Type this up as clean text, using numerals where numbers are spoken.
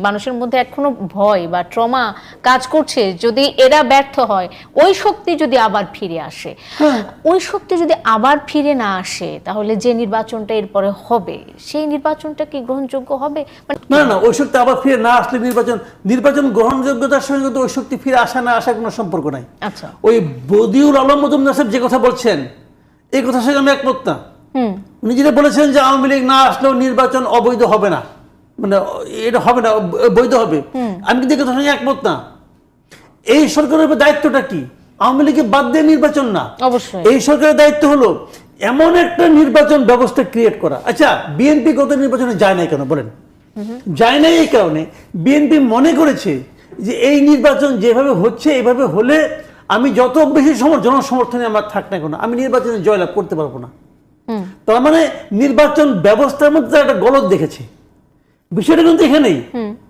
মানুষের মধ্যে এখনো ভয় বা ট্রমা কাজ করছে, যদি এরা ব্যর্থ হয় ওই শক্তি যদি আবার ফিরে আসে, ওই শক্তি যদি আবার ফিরে না আসে, তাহলে যে নির্বাচনটা এরপরে হবে সেই নির্বাচনটা কি গ্রহণযোগ্য হবে? না না, ওই শক্তি আবার ফিরে না আসলে নির্বাচন গ্রহণযোগ্যতার সঙ্গে কিন্তু ওই শক্তি ফিরে আসা না আসার কোনো সম্পর্ক নাই। আচ্ছা, ওই বদিউল আলম মজুমদার সাহেব যে কথা বলছেন এই কথার সঙ্গে আমি একমত না। উনি যেটা বলেছেন যে আওয়ামী লীগ না আসলেও নির্বাচন অবৈধ হবে না, মানে এটা হবে না, বৈধ হবে, আমি কিন্তু এই কথার সঙ্গে একমত না। এই সরকারের দায়িত্বটা কি? আওয়ামী লীগকে বাদ দিয়ে নির্বাচন না, অবশ্যই এই সরকারের দায়িত্ব হলো এমন একটা নির্বাচন ব্যবস্থা ক্রিয়েট করা। আচ্ছা, বিএনপি গত নির্বাচনে যায় নাই কেন বলেন? যায় নাই এই কারণে বিএনপি মনে করেছে যে এই নির্বাচন যেভাবে হচ্ছে এইভাবে হলে আমি যত বেশি জনসমর্থনে আমার থাক না কেন আমি নির্বাচনে জয়লাভ করতে পারবো না। তার মানে নির্বাচন ব্যবস্থার মধ্যে একটা গলদ দেখেছে। বিষয়টা কিন্তু এখানেই